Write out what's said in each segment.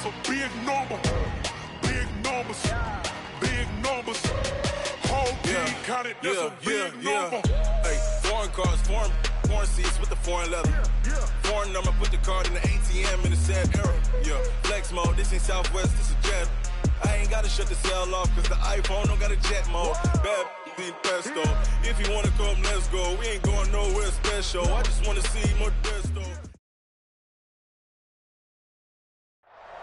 That's a big number. Big numbers. Big numbers. Whole team counted. That's a big number. Hey, foreign cars, foreign seats with the foreign leather. Foreign number, put the card in the ATM in the sad era. Yeah, flex mode, this ain't Southwest, this is jet. I ain't gotta shut the cell off, cause the iPhone don't got a jet mode. Bad be pesto. If you wanna come, let's go. We ain't going nowhere special. I just wanna see Modesto.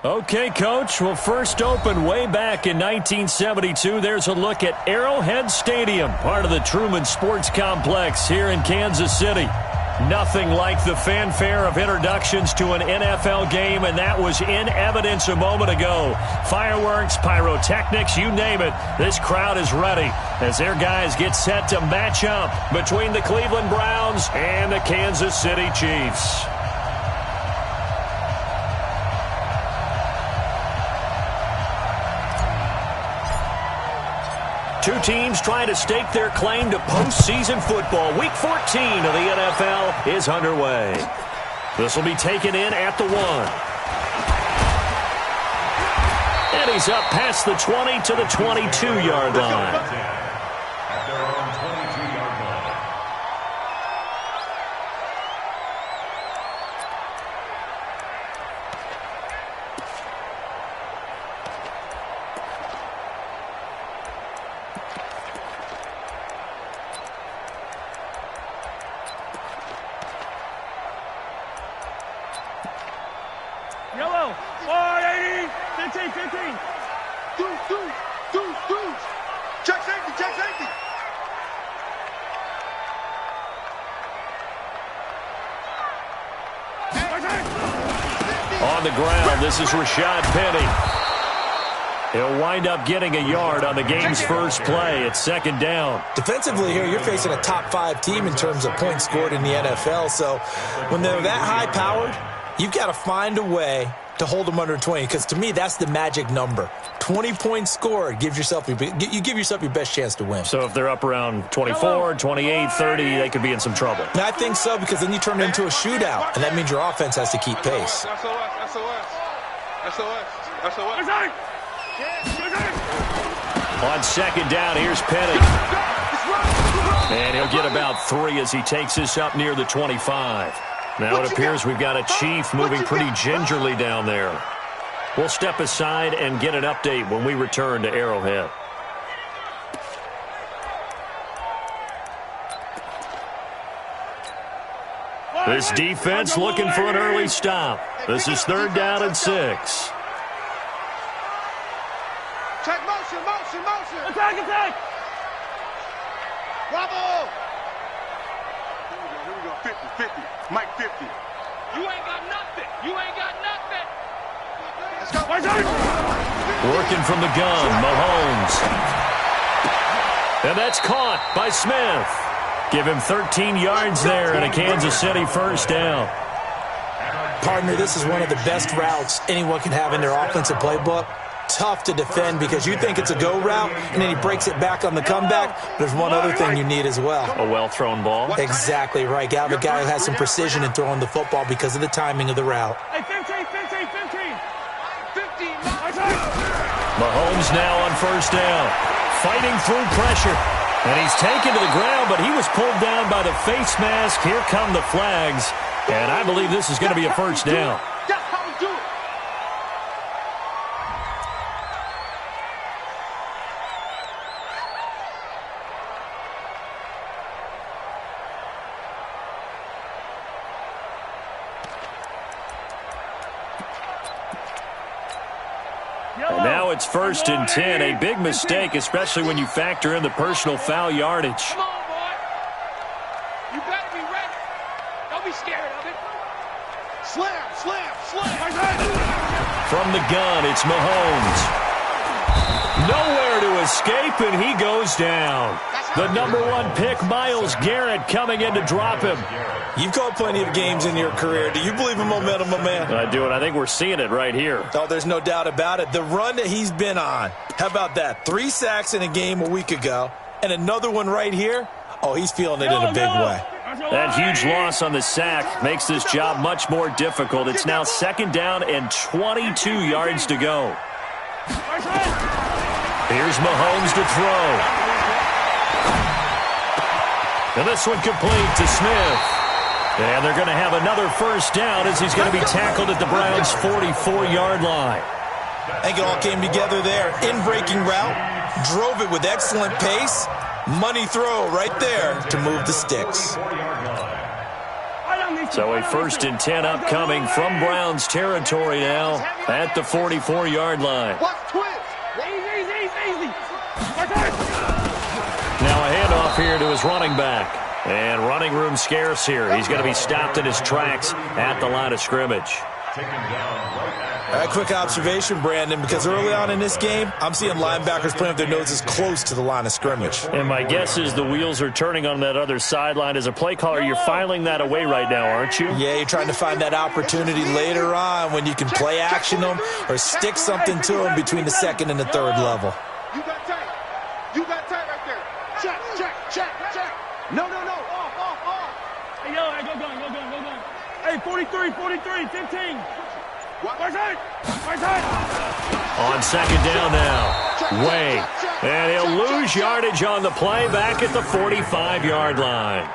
Okay, Coach. Well, first opened way back in 1972. There's a look at Arrowhead Stadium, part of the Truman Sports Complex here in Kansas City. Nothing like the fanfare of introductions to an NFL game, and that was in evidence a moment ago. Fireworks, pyrotechnics, you name it. This crowd is ready as their guys get set to match up between the Cleveland Browns and the Kansas City Chiefs. Two teams trying to stake their claim to postseason football. Week 14 of the NFL is underway. This will be taken in at the 1. And he's up past the 20 to the 22-yard line. Yellow, 480, 15, 15. Do. Check safety. On the ground, this is Rashad Penny. He'll wind up getting a yard on the game's first play. It's second down. Defensively here, you're facing a top 5 team in terms of points scored in the NFL. So when they're that high-powered, you've got to find a way to hold them under 20, because to me, that's the magic number. 20 points scored, you give yourself your best chance to win. So if they're up around 24, 28, 30, they could be in some trouble. And I think so, because then you turn it into a shootout, and that means your offense has to keep pace. On second down, here's Penny. And he'll get about 3 as he takes this up near the 25. Now it appears we've got a Chief moving pretty gingerly down there. We'll step aside and get an update when we return to Arrowhead. This defense looking for an early stop. This is third down and 6. Check motion. Attack. Bravo. Here we go. 50. Mike 50. You ain't got nothing. Let's go. Working from the gun, Mahomes. And that's caught by Smith. Give him 13 yards there and a Kansas City first down. Partner, this is one of the best routes anyone can have in their offensive playbook. Tough to defend because you think it's a go route, and then he breaks it back on the comeback. There's one other thing you need as well. A well-thrown ball. Exactly right. Got a guy who has some precision in throwing the football because of the timing of the route. Hey, 15. Mahomes now on first down. Fighting through pressure. And he's taken to the ground, but he was pulled down by the face mask. Here come the flags. And I believe this is going to be a first down. And now it's first and 10. A big mistake, especially when you factor in the personal foul yardage. Come on, boy. You better be ready. Don't be scared of it. Slam. From the gun, it's Mahomes. Nowhere to escape, and he goes down. The number 1 pick, Myles Garrett, coming in to drop him. You've called plenty of games in your career. Do you believe in momentum, my man? I do, and I think we're seeing it right here. Oh, there's no doubt about it. The run that he's been on. How about that? 3 sacks in a game a week ago, and another one right here. Oh, he's feeling it in a big way. That huge loss on the sack makes this job much more difficult. It's now 2nd down and 22 yards to go. Here's Mahomes to throw. And this one complete to Smith. And they're going to have another 1st down as he's going to be tackled at the Browns' 44-yard line. I think it all came together there. In-breaking route, drove it with excellent pace. Money throw right there to move the sticks. So a 1st and 10 upcoming from Browns territory now at the 44-yard line. Now a handoff here to his running back. And running room scarce here. He's going to be stopped in his tracks at the line of scrimmage. A quick observation, Brandon, because early on in this game, I'm seeing linebackers playing with their noses close to the line of scrimmage. And my guess is the wheels are turning on that other sideline. As a play caller, you're filing that away right now, aren't you? Yeah, you're trying to find that opportunity later on when you can play action them or stick something to them between the 2nd and the 3rd level. You got tight. You got tight right there. Check. No. Off. Hey, yo, hey, go gun. Hey, 43, 15. Right side. On 2nd down now. Way. And he'll lose yardage on the play back at the 45-yard line.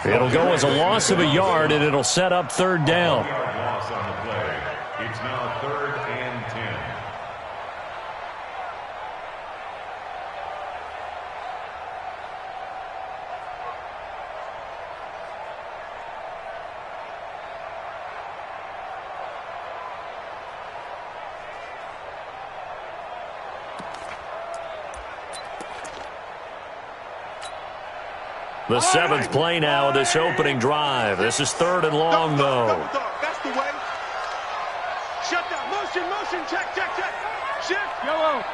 It'll go as a loss of a yard, and it'll set up 3rd down. Loss on the play. It's now 3rd and 10. The 7th play now of this opening drive. This is 3rd and long, though. That's the way. Shut down. Motion. Check. Shift. Yellow.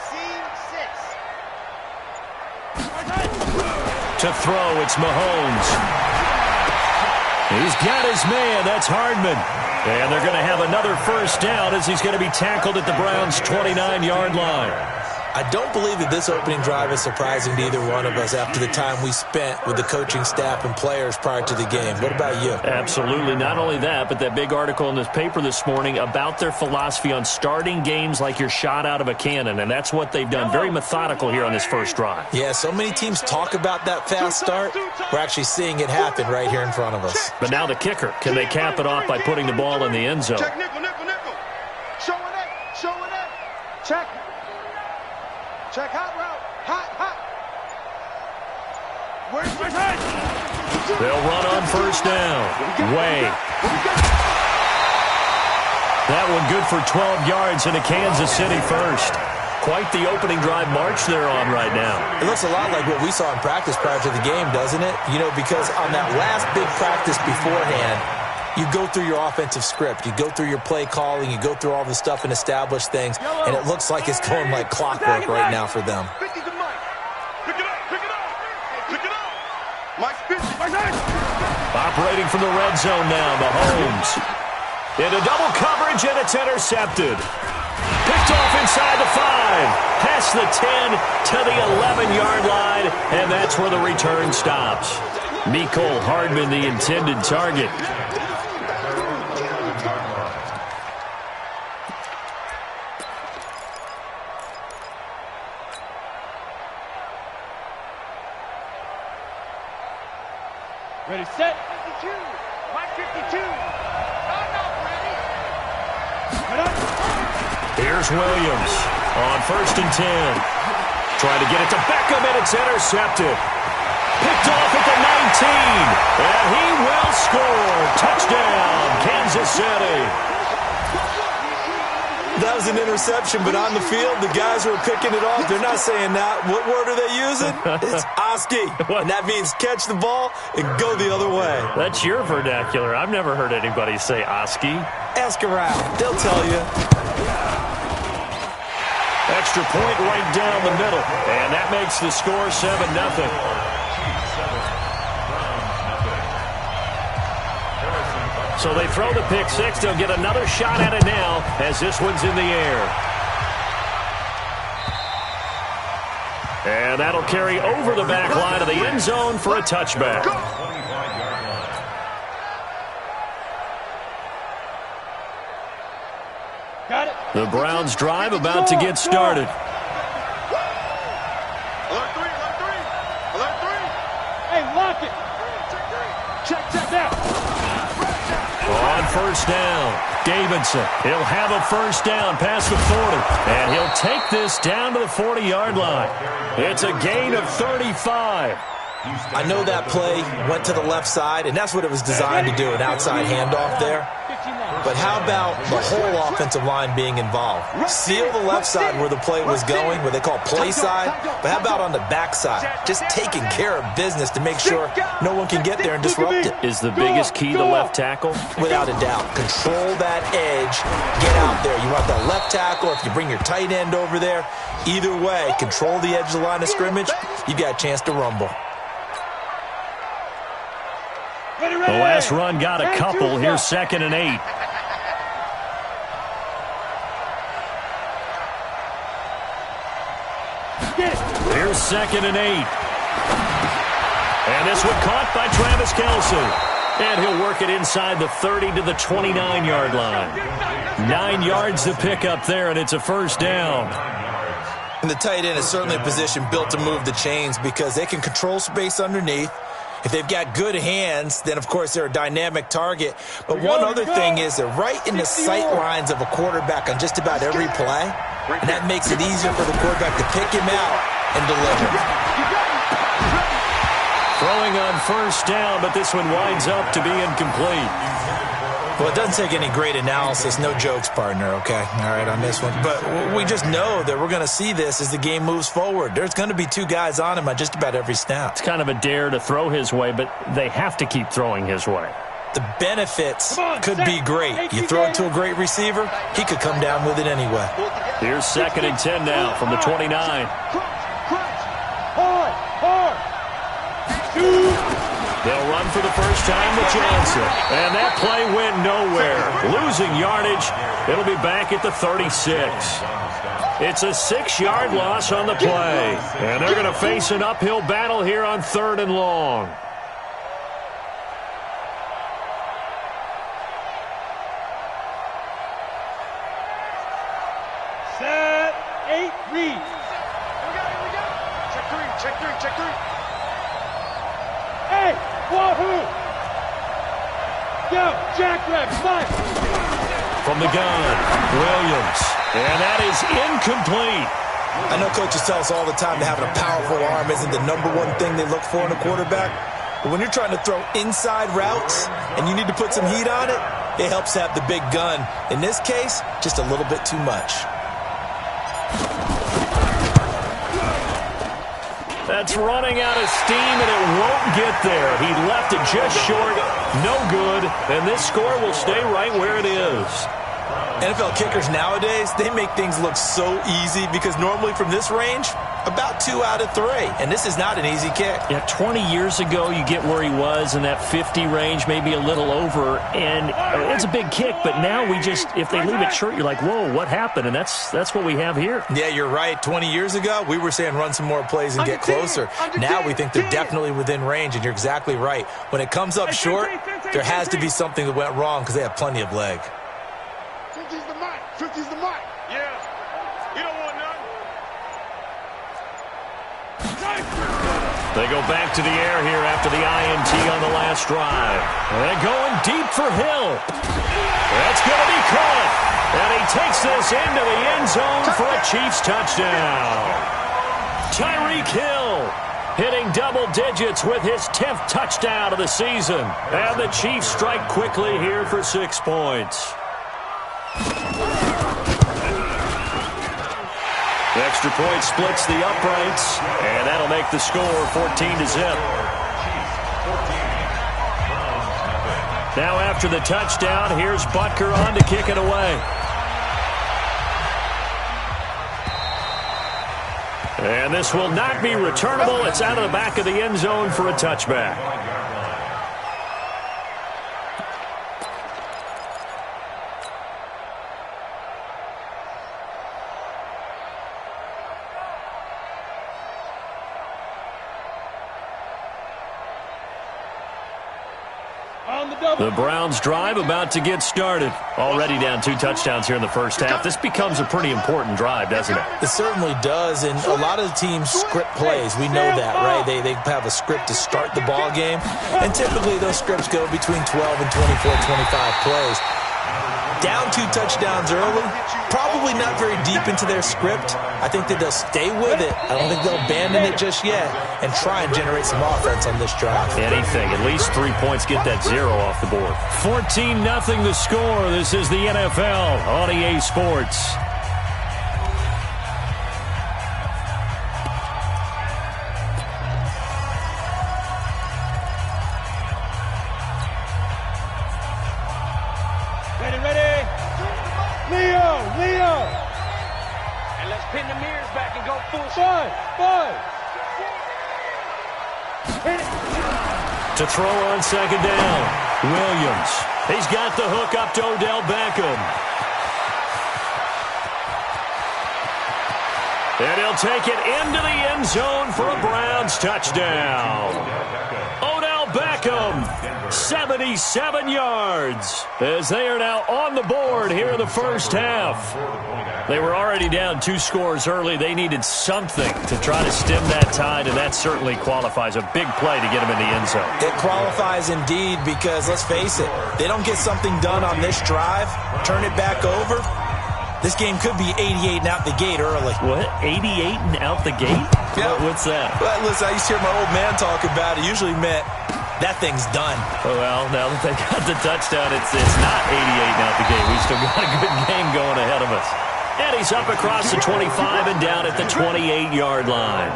C6. To throw, it's Mahomes. He's got his man. That's Hardman. And they're going to have another 1st down as he's going to be tackled at the Browns' 29-yard line. I don't believe that this opening drive is surprising to either one of us after the time we spent with the coaching staff and players prior to the game. What about you? Absolutely. Not only that, but that big article in this paper this morning about their philosophy on starting games like you're shot out of a cannon, and that's what they've done. Very methodical here on this 1st drive. Yeah, so many teams talk about that fast start. We're actually seeing it happen right here in front of us. But now the kicker. Can they cap it off by putting the ball in the end zone? Check nickel. Showing it. Check. Check hot route. Hot. Where's my head? They'll run on 1st down. Way. That one good for 12 yards into Kansas City 1st. Quite the opening drive march they're on right now. It looks a lot like what we saw in practice prior to the game, doesn't it? You know, because on that last big practice beforehand, you go through your offensive script. You go through your play calling. You go through all the stuff and establish things. And it looks like it's going like clockwork right now for them. 50 to Mike. Pick it up. Mike 50. Operating from the red zone now, Mahomes. Into double coverage, and it's intercepted. Picked off inside the 5. Past the 10 to the 11-yard line, and that's where the return stops. Mecole Hardman, the intended target. Ready, set. 52. Mike 52. Ready. Here's Williams on 1st and 10. Trying to get it to Beckham, and it's intercepted. Picked off at the 19. And he will score. Touchdown, Kansas City. That was an interception, but on the field, the guys who are picking it off, they're not saying that. What word are they using? It's Oski. And that means catch the ball and go the other way. That's your vernacular. I've never heard anybody say Oski. Ask around. They'll tell you. Extra point right down the middle. And that makes the score 7-0. So they throw the pick 6. They'll get another shot at it now as this one's in the air. And that'll carry over the back line of the end zone for a touchback. Got it. The Browns drive about to get started. Alert three. Alert three. Hey, lock it. Check now. On first down, Davidson. He'll have a first down past the 40. And he'll take this down to the 40-yard line. It's a gain of 35. I know that play went to the left side, and that's what it was designed to do, an outside handoff there. But how about the whole offensive line being involved? Seal the left side where the play was going, what they call play side. But how about on the back side? Just taking care of business to make sure no one can get there and disrupt it. Is the biggest key the left tackle? Without a doubt. Control that edge. Get out there. You want that left tackle. If you bring your tight end over there, either way, control the edge of the line of scrimmage, you got a chance to rumble. The last run got a couple. Here's 2nd and 8. Here's 2nd and 8. And this one caught by Travis Kelce. And he'll work it inside the 30 to the 29-yard line. 9 yards to pick up there, and it's a first down. And the tight end is certainly a position built to move the chains because they can control space underneath. If they've got good hands, then, of course, they're a dynamic target. But one other thing is they're right in the sight lines of a quarterback on just about every play. And that makes it easier for the quarterback to pick him out and deliver. Throwing on first down, but this one winds up to be incomplete. Well, it doesn't take any great analysis. No jokes, partner, okay? All right, on this one. But we just know that we're going to see this as the game moves forward. There's going to be 2 guys on him on just about every snap. It's kind of a dare to throw his way, but they have to keep throwing his way. The benefits could be great. You throw it to a great receiver, he could come down with it anyway. Here's 2nd and 10 now from the 29. Hard. They'll run for the first time with Johnson. And that play went nowhere. Losing yardage. It'll be back at the 36. It's a 6-yard loss on the play. And they're going to face an uphill battle here on 3rd and long. Set. 8, read. Check three. Hey, wahoo! Yo, jackrabbit, fight! From the gun, Williams. And that is incomplete. I know coaches tell us all the time that having a powerful arm isn't the #1 thing they look for in a quarterback. But when you're trying to throw inside routes and you need to put some heat on it, it helps to have the big gun. In this case, just a little bit too much. That's running out of steam, and it won't get there. He left it just short. No good. And this score will stay right where it is. NFL kickers nowadays, they make things look so easy because normally from this range, about 2 out of 3. And this is not an easy kick. Yeah, 20 years ago, you get where he was in that 50 range, maybe a little over. And it's a big kick, but now we just, if they leave it short, you're like, whoa, what happened? And that's what we have here. Yeah, you're right. 20 years ago, we were saying run some more plays and get closer. Now we think they're definitely within range, and you're exactly right. When it comes up short, there has to be something that went wrong because they have plenty of leg. 50's the mic. Yeah. You don't want none. They go back to the air here after the INT on the last drive. They're going deep for Hill. That's going to be caught. And he takes this into the end zone for a Chiefs touchdown. Tyreek Hill hitting double digits with his 10th touchdown of the season. And the Chiefs strike quickly here for 6 points. The extra point splits the uprights, and that'll make the score 14-0. Now after the touchdown, here's Butker on to kick it away. And this will not be returnable. It's out of the back of the end zone for a touchback. The Browns drive about to get started. Already down 2 touchdowns here in the first half. This becomes a pretty important drive, doesn't it? It certainly does, and a lot of the teams script plays. We know that, right? They have a script to start the ball game, and typically those scripts go between 12 and 24, 25 plays. Down 2 touchdowns early, probably not very deep into their script. I think that they'll stay with it. I don't think they'll abandon it just yet and try and generate some offense on this drive. Anything, at least 3 points, get that 0 off the board. 14-0 the score. This is the NFL on EA Sports. Pin the mirrors back and go full To throw on second down, Williams. He's got the hook up to Odell Beckham. And he'll take it into the end zone for a Browns touchdown. Odell Beckham, 77 yards, as they are now on the board here in the first half. They were already down 2 scores early. They needed something to try to stem that tide, and that certainly qualifies. A big play to get them in the end zone. It qualifies indeed because, let's face it, they don't get something done on this drive, turn it back over, this game could be 88 and out the gate early. What? 88 and out the gate? Yeah. What's that? Well, listen, I used to hear my old man talk about it. Usually meant that thing's done. Well, now that they got the touchdown, it's not 88 and out the gate. We still got a good game going ahead of us. And he's up across the 25 and down at the 28-yard line.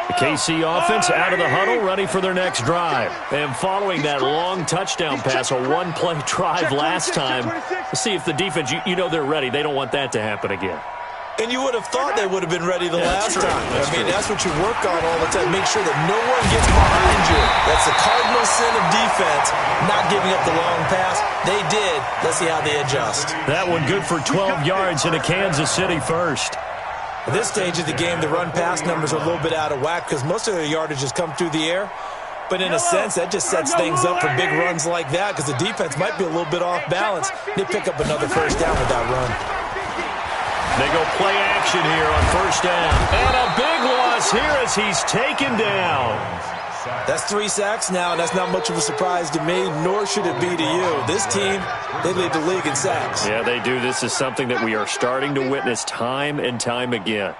The KC offense out of the huddle, ready for their next drive. And following that long touchdown pass, a one-play drive last time, let's see if the defense, you know they're ready. They don't want that to happen again. And you would have thought they would have been ready the last time. That's what you work on all the time. Make sure that no one gets behind you. That's the cardinal sin of defense, not giving up the long pass. They did. Let's see how they adjust. That one good for 12 yards in a Kansas City first. At this stage of the game, the run-pass numbers are a little bit out of whack because most of their yardage has come through the air. But in a sense, that just sets things up for big runs like that because the defense might be a little bit off balance. They pick up another first down with that run. They go play action here on first down. And a big loss here as he's taken down. That's 3 sacks now, and that's not much of a surprise to me, nor should it be to you. This team, they lead the league in sacks. Yeah, they do. This is something that we are starting to witness time and time again.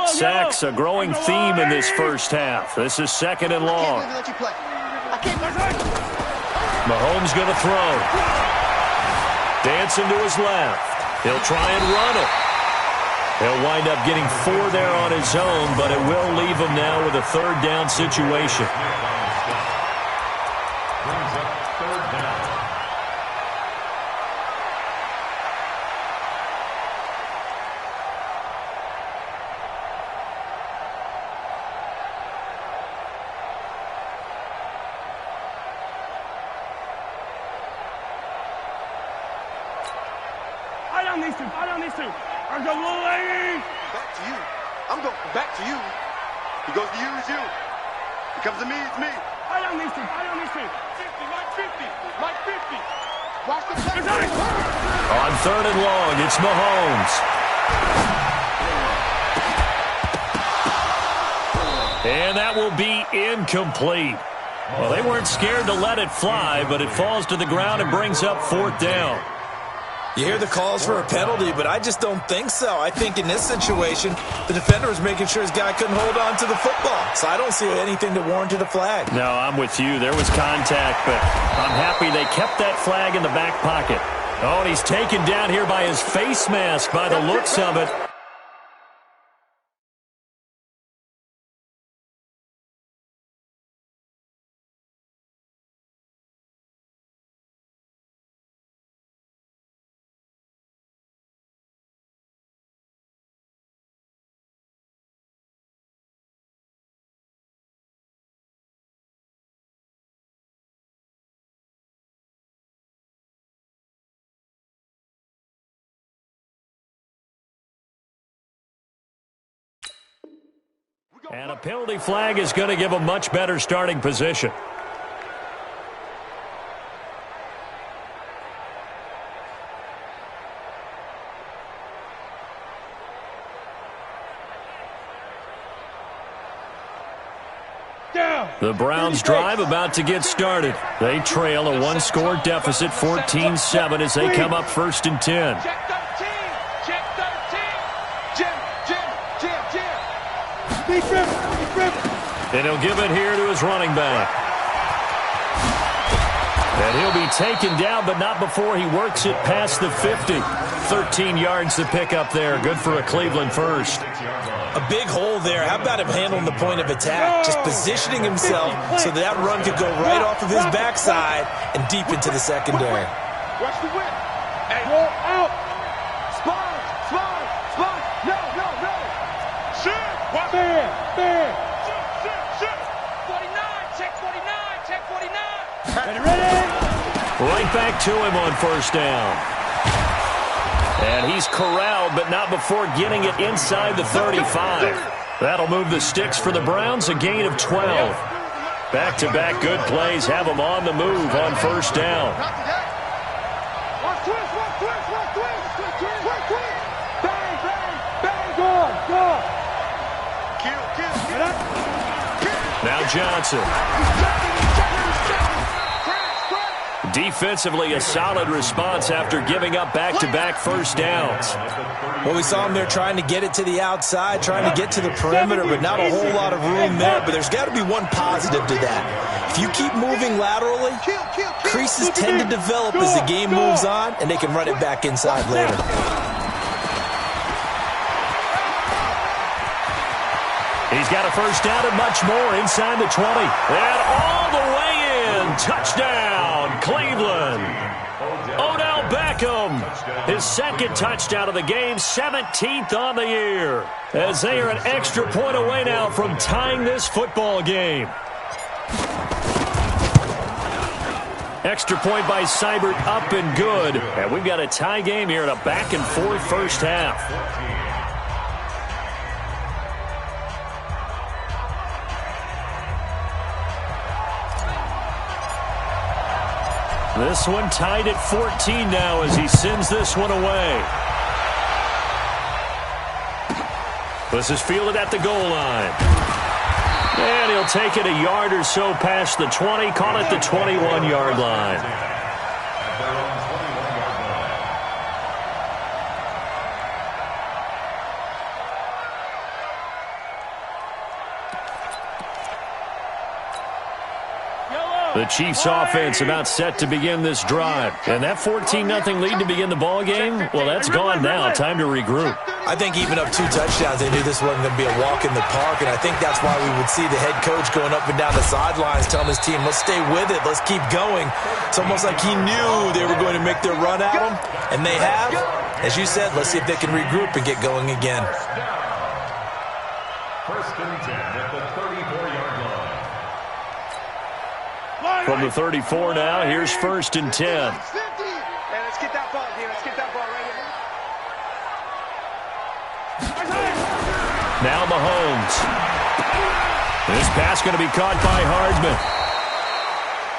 Sacks, a growing theme in this first half. This is second and long. Mahomes going to throw. Dancing to his left. He'll try and run it. He'll wind up getting 4 there on his own, but it will leave him now with a third down situation. Back to you. I'm going back to you. He goes to you, it's you. He comes to me, it's me. I don't need to. 50, Mike 50. Mike 50. Watch the play. On third and long, it's Mahomes. And that will be incomplete. Well, they weren't scared to let it fly, but it falls to the ground and brings up 4th down. You hear the calls for a penalty, but I just don't think so. I think in this situation, the defender was making sure his guy couldn't hold on to the football. So I don't see anything that warranted a flag. No, I'm with you. There was contact, but I'm happy they kept that flag in the back pocket. Oh, and he's taken down here by his face mask by the looks of it. And a penalty flag is going to give a much better starting position. The Browns drive about to get started. They trail a one-score deficit, 14-7, as they come up 1st and 10. Check 13. Check 13. Jim. And he'll give it here to his running back. And he'll be taken down, but not before he works it past the 50. 13 yards to pick up there. Good for a Cleveland first. A big hole there. How about him handling the point of attack? Just positioning himself so that run could go right off of his backside and deep into the secondary. Watch the whip. Hey, roll out. Spot. No. Shit. Watch Fair. Shit. 49. Check 49. Ready? Right back to him on 1st down. And he's corralled, but not before getting it inside the 35. That'll move the sticks for the Browns, a gain of 12. Back-to-back good plays have them on the move on 1st down. Watch twist. Bang. Go. Kill. Now Johnson. Defensively, a solid response after giving up back-to-back 1st downs. Well, we saw him there trying to get it to the outside, trying to get to the perimeter, but not a whole lot of room there. But there's got to be one positive to that. If you keep moving laterally, creases tend to develop as the game moves on, and they can run it back inside later. He's got a 1st down and much more inside the 20. And all the way in. Touchdown, Cleveland. Odell Beckham, his 2nd touchdown of the game, 17th on the year. As they are an extra point away now from tying this football game. Extra point by Seibert, up and good. And we've got a tie game here in a back-and-forth 1st half. This one tied at 14 now as he sends this one away. This is fielded at the goal line. And he'll take it a yard or so past the 20, call it the 21-yard line. The Chiefs offense about set to begin this drive. And that 14-0 lead to begin the ball game, well, that's gone now. Time to regroup. I think even up 2 touchdowns, they knew this wasn't going to be a walk in the park, and I think that's why we would see the head coach going up and down the sidelines telling his team, let's stay with it, let's keep going. It's almost like he knew they were going to make their run at him, and they have. As you said, let's see if they can regroup and get going again. 1st and 10 at the 34-yard line. From the 34 now, here's 1st and 10. Hey, let's get that ball, dude. Let's get that ball right here. Now Mahomes. This pass going to be caught by Hardman.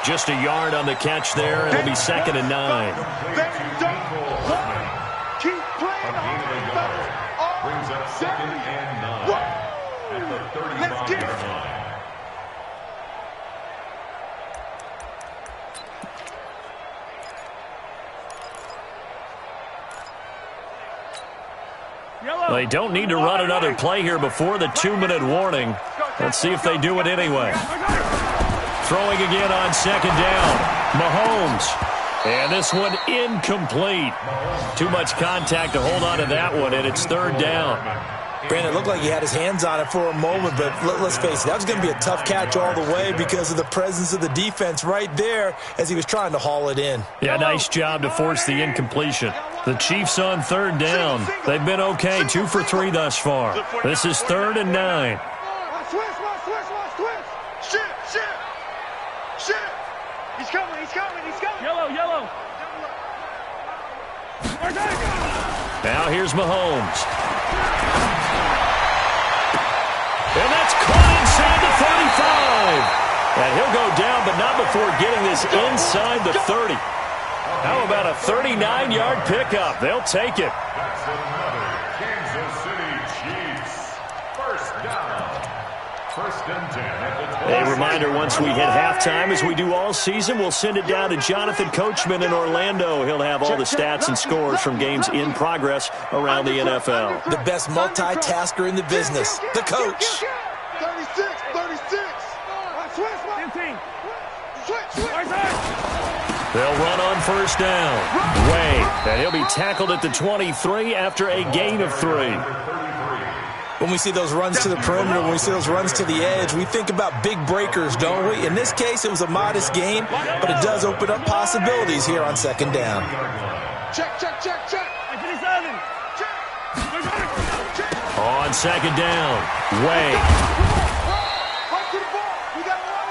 Just a yard on the catch there. It'll be 2nd and 9. Keep playing on. Brings up 2nd and 9 at the 35-yard line. They don't need to run another play here before the 2-minute warning. Let's see if they do it anyway. Throwing again on 2nd down. Mahomes. And this one incomplete. Too much contact to hold on to that one, and it's 3rd down. Brandon, it looked like he had his hands on it for a moment, but let's face it, that was going to be a tough catch all the way because of the presence of the defense right there as he was trying to haul it in. Yeah, nice job to force the incompletion. The Chiefs on 3rd down. They've been okay, 2 for 3 thus far. This is 3rd and 9. Switch. Shit. He's coming. Yellow. Now here's Mahomes. And that's It's caught inside the 35. And he'll go down, but not before getting this inside the 30. How about a 39-yard pickup? They'll take it. That's another Kansas City Chiefs. First down. First and 10 at the 20. A reminder, once we hit halftime, as we do all season, we'll send it down to Jonathan Coachman in Orlando. He'll have all the stats and scores from games in progress around the NFL. The best multitasker in the business, the coach. 36, 36. 15. They'll run on first down. Way. And he'll be tackled at the 23 after a gain of 3. When we see those runs to the perimeter, when we see those runs to the edge, we think about big breakers, don't we? In this case, it was a modest gain, but it does open up possibilities here on second down. Check, check, check, check. 57. On second down. Way.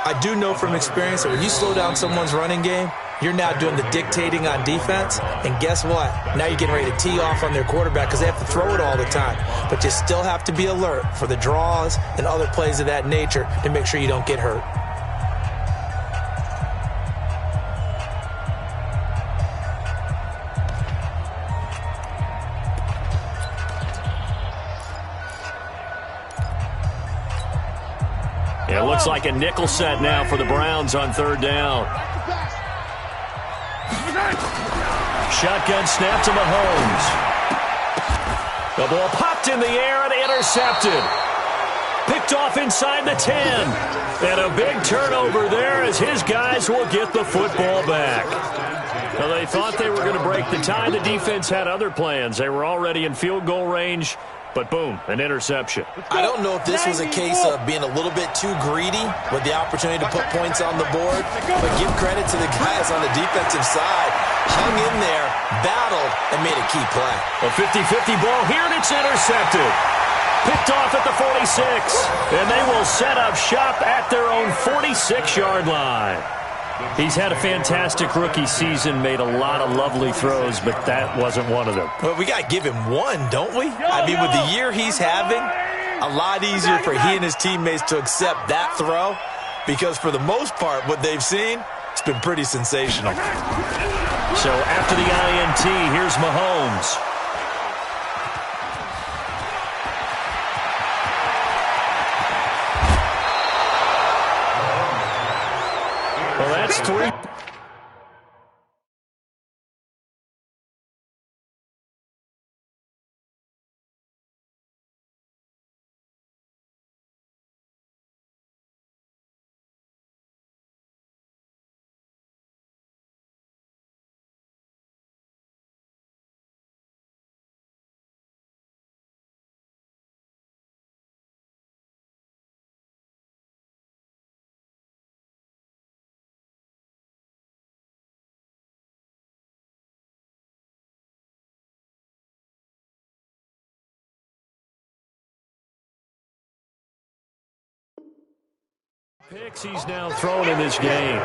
I do know from experience that when you slow down someone's running game, you're now doing the dictating on defense, and guess what? Now you're getting ready to tee off on their quarterback because they have to throw it all the time. But you still have to be alert for the draws and other plays of that nature to make sure you don't get hurt. It looks like a nickel set now for the Browns on third down. Shotgun snap to Mahomes. The ball popped in the air and intercepted. Picked off inside the 10. And a big turnover there as his guys will get the football back. Well, they thought they were going to break the tie. The defense had other plans. They were already in field goal range. But boom, an interception. I don't know if this was a case of being a little bit too greedy with the opportunity to put points on the board, but give credit to the guys on the defensive side. Hung in there, battled, and made a key play. A 50-50 ball here, and it's intercepted. Picked off at the 46, and they will set up shop at their own 46-yard line. He's had a fantastic rookie season, made a lot of lovely throws, but that wasn't one of them. Well, we got to give him one, don't we? I mean, with the year he's having, a lot easier for he and his teammates to accept that throw because for the most part, what they've seen, it's been pretty sensational. So after the INT, here's Mahomes. Well, that's 3. Picks he's now thrown in this game.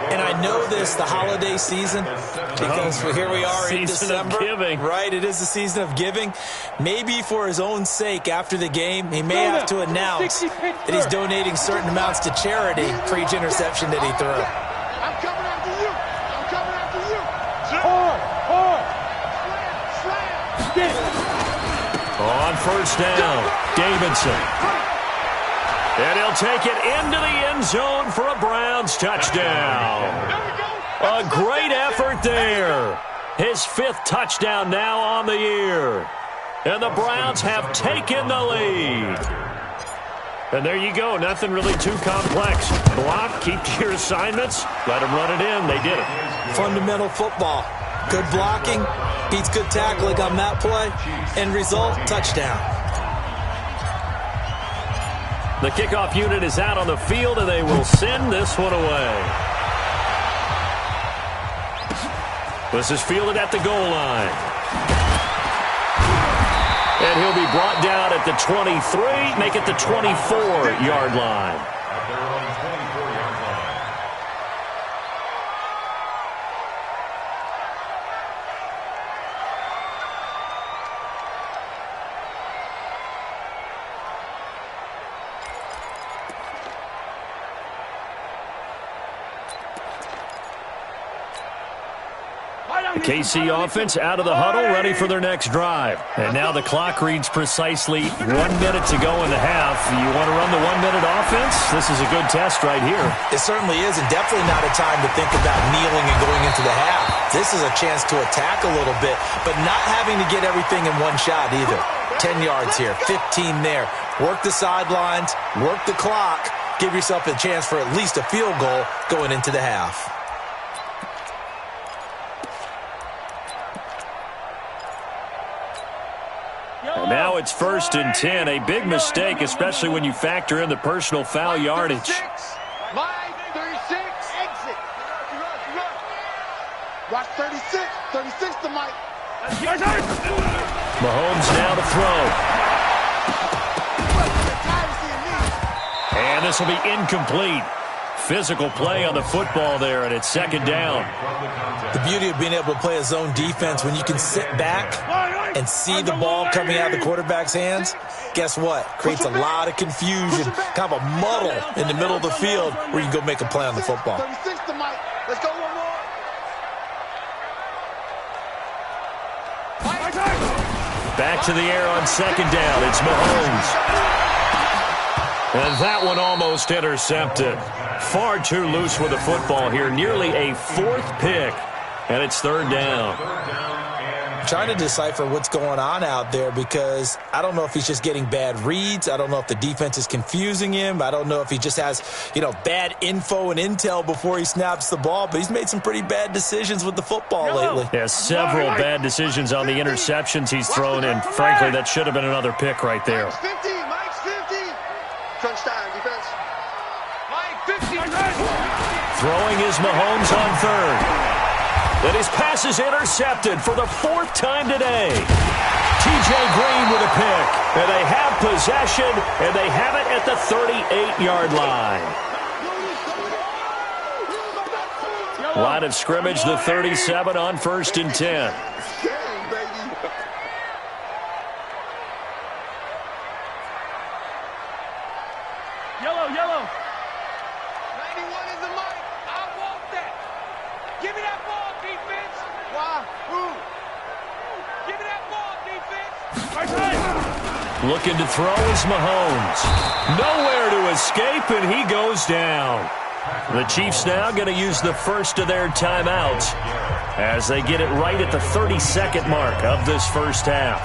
And I know this, the holiday season, because here we are in December. Season of giving. Right, it is the season of giving. Maybe for his own sake after the game, he may have to announce that he's donating certain amounts to charity for each interception that he threw. I'm coming after you. I'm coming after you. On first down, Davidson. And he'll take it into the end zone for a Browns touchdown. A great effort there. His 5th touchdown now on the year. And the Browns have taken the lead. And there you go. Nothing really too complex. Block, keep to your assignments, let them run it in. They did it. Fundamental football. Good blocking, beats good tackling on that play. End result, touchdown. The kickoff unit is out on the field, and they will send this one away. This is fielded at the goal line. And he'll be brought down at the 23, make it the 24-yard line. The KC offense out of the huddle, ready for their next drive. And now the clock reads precisely 1 minute to go in the half. You want to run the 1 minute offense? This is a good test right here. It certainly is, and definitely not a time to think about kneeling and going into the half. This is a chance to attack a little bit, but not having to get everything in one shot either. 10 yards here, 15 there. Work the sidelines, work the clock. Give yourself a chance for at least a field goal going into the half. And now it's 1st and 10, a big mistake, especially when you factor in the personal foul yardage. Line 36, exit. Watch 36, 36 to Mike. Mahomes now to throw. And this will be incomplete. Physical play on the football there, and it's 2nd down. The beauty of being able to play a zone defense when you can sit back and see the ball coming out of the quarterback's hands, guess what? Creates a lot of confusion, kind of a muddle in the middle of the field where you can go make a play on the football. 36 to Mike. Let's go one more. Back to the air on 2nd down. It's Mahomes. And that one almost intercepted. Far too loose with the football here. Nearly a 4th pick. And it's 3rd down. Trying to decipher what's going on out there because I don't know if he's just getting bad reads. I don't know if the defense is confusing him. I don't know if he just has, bad info and intel before he snaps the ball. But he's made some pretty bad decisions with the football lately. Yeah, several bad decisions on the interceptions he's thrown in. Frankly, that should have been another pick right there. Mike's 50, Mike's 50. Crunch time, defense. Mike 50. Throwing is Mahomes on 3rd. And his pass is intercepted for the 4th time today. T.J. Green with a pick. And they have possession, and they have it at the 38-yard line. Line of scrimmage, the 37 on 1st and 10. Yellow. 91 is the mic. I want that. Give me that ball, defense. Why? Who? Give me that ball, defense. Looking to throw is Mahomes. Nowhere to escape, and he goes down. The Chiefs now going to use the first of their timeouts as they get it right at the 32nd mark of this first half.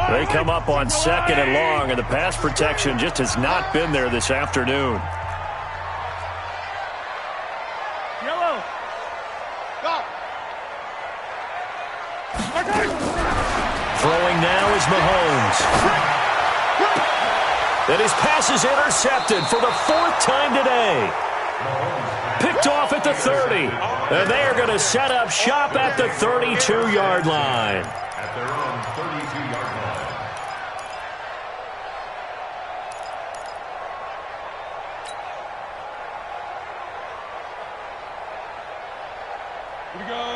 They come up on 2nd and long, and the pass protection just has not been there this afternoon. Yellow. Go. Throwing now is Mahomes. And his pass is intercepted for the 4th time today. Picked off at the 30. And they are going to set up shop at the 32-yard line. At their own 32-yard line.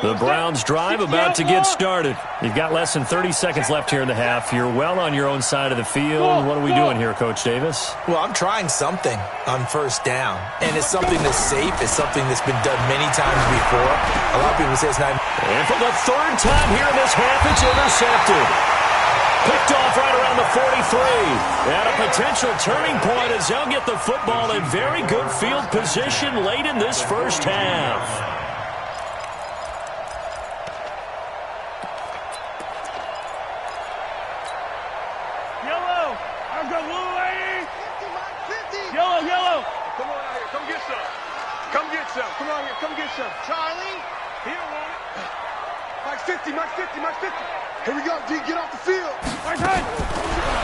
The Browns drive about to get started. You've got less than 30 seconds left here in the half. You're well on your own side of the field. What are we doing here, Coach Davis? Well, I'm trying something on 1st down, and it's something that's safe. It's something that's been done many times before. A lot of people say it's not. And for the 3rd time here in this half, it's intercepted. Picked off right around the 43. And a potential turning point as they'll get the football in very good field position late in this first half. Yellow. Come on out here. Come get some. Come get some. Come on here. Come get some. Charlie. He don't want it. Mike's 50. Mike's 50. Mike's 50. Here we go, D. Get off the field.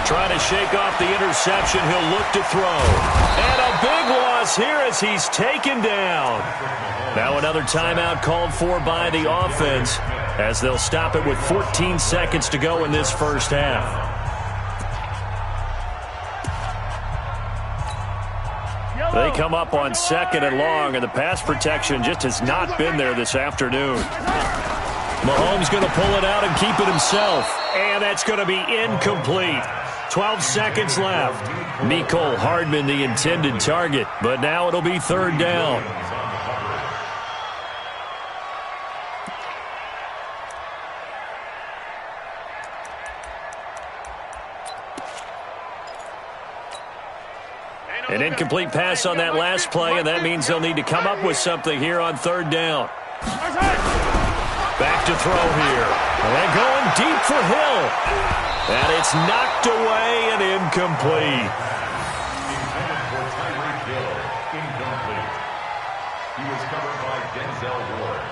Trying to shake off the interception. He'll look to throw. And a big loss here as he's taken down. Now another timeout called for by the offense as they'll stop it with 14 seconds to go in this first half. They come up on 2nd and long, and the pass protection just has not been there this afternoon. Mahomes going to pull it out and keep it himself. And that's going to be incomplete. 12 seconds left. Mecole Hardman the intended target, but now it'll be third down. An incomplete pass on that last play, and that means they'll need to come up with something here on third down. Back to throw here. And going deep for Hill. And it's knocked away and incomplete. Intended for Tyreek Hill. Incomplete. He was covered by Denzel Ward.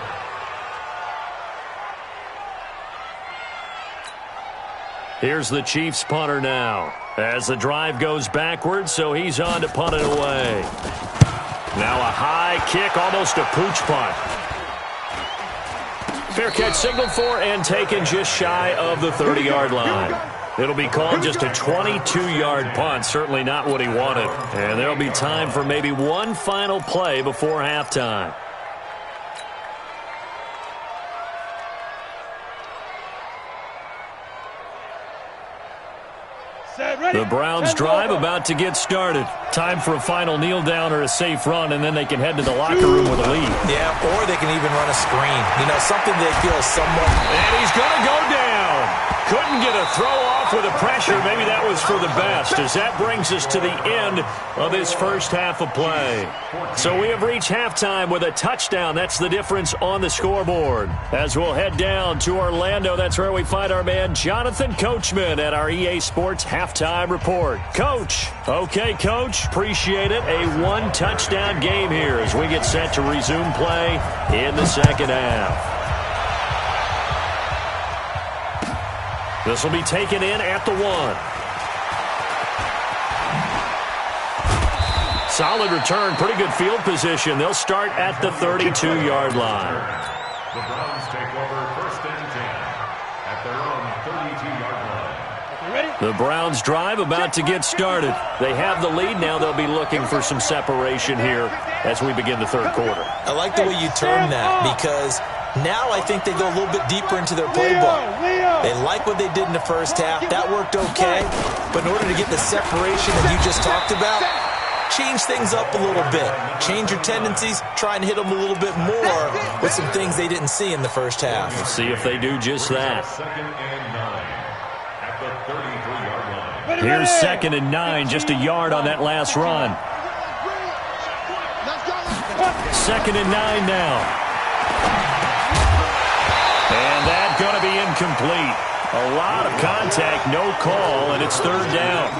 Here's the Chiefs punter now. As the drive goes backwards, so he's on to punt it away. Now a high kick, almost a pooch punt. Fair catch signaled for and taken just shy of the 30-yard line. It'll be called just a 22-yard punt, certainly not what he wanted. And there'll be time for maybe one final play before halftime. The Browns drive about to get started. Time for a final kneel down or a safe run, and then they can head to the locker room with a lead. Yeah, or they can even run a screen. You know, something they feel somewhat. And he's going to go down. Couldn't get a throw off with the pressure. Maybe that was for the best, as that brings us to the end of this first half of play. So we have reached halftime with a touchdown. That's the difference on the scoreboard. As we'll head down to Orlando, that's where we find our man Jonathan Coachman at our EA Sports Halftime Report. Coach. Okay, Coach. Appreciate it. A one-touchdown game here as we get set to resume play in the second half. This will be taken in at the 1. Solid return, pretty good field position. They'll start at the 32-yard line. The Browns take over first and 10 at their own 32-yard line. The Browns drive about to get started. They have the lead now. They'll be looking for some separation here as we begin the third quarter. I like the way you term that, because now I think they go a little bit deeper into their playbook. They like what they did in the first half. That worked okay. But in order to get the separation that you just talked about, change things up a little bit. Change your tendencies. Try and hit them a little bit more with some things they didn't see in the first half. We'll see if they do just that. Second and 9 at the 33-yard line. Here's 2nd and 9, just a yard on that last run. 2nd and 9 now. And that's going to be incomplete. A lot of contact, no call, and it's third down.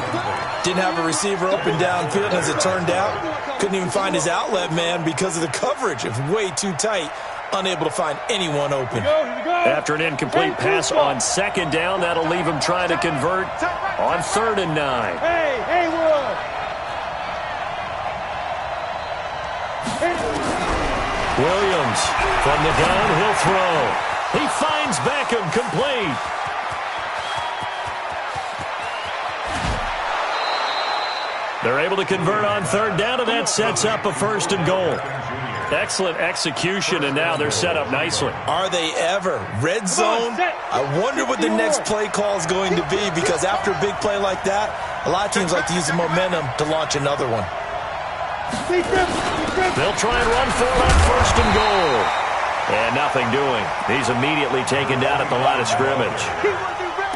Didn't have a receiver open downfield, as it turned out. Couldn't even find his outlet man because of the coverage. It was way too tight. Unable to find anyone open. After an incomplete pass on 2nd down, that'll leave him trying to convert on 3rd and 9. Hey, Haywood! Williams from the gun, he'll throw. He finds Beckham, complete. They're able to convert on 3rd down, and that sets up a 1st and goal. Excellent execution, and now they're set up nicely. Are they ever? Red zone? I wonder what the next play call is going to be, because after a big play like that, a lot of teams like to use the momentum to launch another one. They'll try and run for it on 1st and goal. And nothing doing. He's immediately taken down at the line of scrimmage.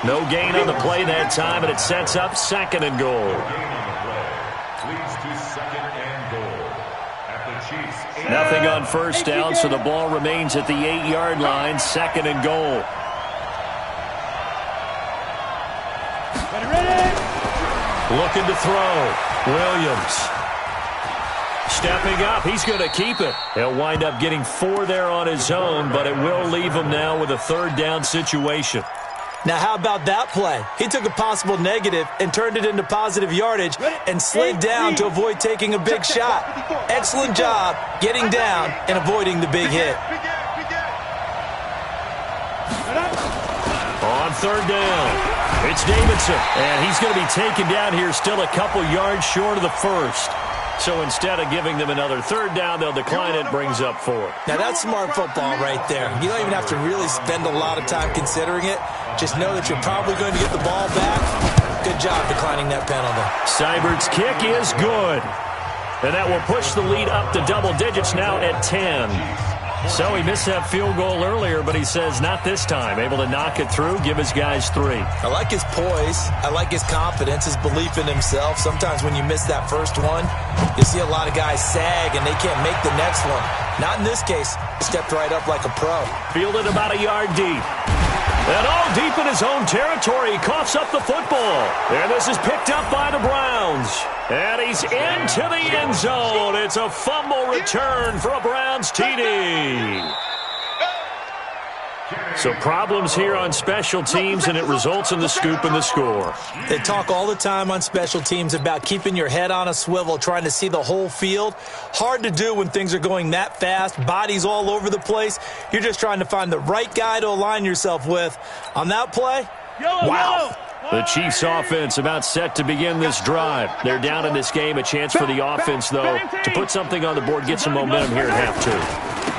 No gain on the play that time, and it sets up 2nd and goal. Leads to 2nd and goal at the Chiefs. Nothing on 1st down, so the ball remains at the 8-yard line, 2nd and goal. Looking to throw. Williams. Stepping up, he's going to keep it. He'll wind up getting 4 there on his own, but it will leave him now with a 3rd down situation. Now, how about that play? He took a possible negative and turned it into positive yardage and slid down to avoid taking a big shot. Excellent job getting down and avoiding the big hit. On 3rd down, it's Davidson, and he's going to be taken down here still a couple yards short of the 1st. So instead of giving them another third down, they'll decline it, brings up 4. Now, that's smart football right there. You don't even have to really spend a lot of time considering it. Just know that you're probably going to get the ball back. Good job declining that penalty. Seibert's kick is good. And that will push the lead up to double digits now at 10. So he missed that field goal earlier, but he says not this time. Able to knock it through, give his guys 3. I like his poise. I like his confidence, his belief in himself. Sometimes when you miss that first one, you see a lot of guys sag and they can't make the next one. Not in this case. He stepped right up like a pro. Fielded about a yard deep. And all deep in his own territory, he coughs up the football. And this is picked up by the Browns. And he's into the end zone. It's a fumble return for a Browns TD. So problems here on special teams, and it results in the scoop and the score. They talk all the time on special teams about keeping your head on a swivel, trying to see the whole field. Hard to do when things are going that fast, bodies all over the place. You're just trying to find the right guy to align yourself with. On that play, wow. The Chiefs offense about set to begin this drive. They're down in this game. A chance for the offense, though, to put something on the board, get some momentum here at half 2.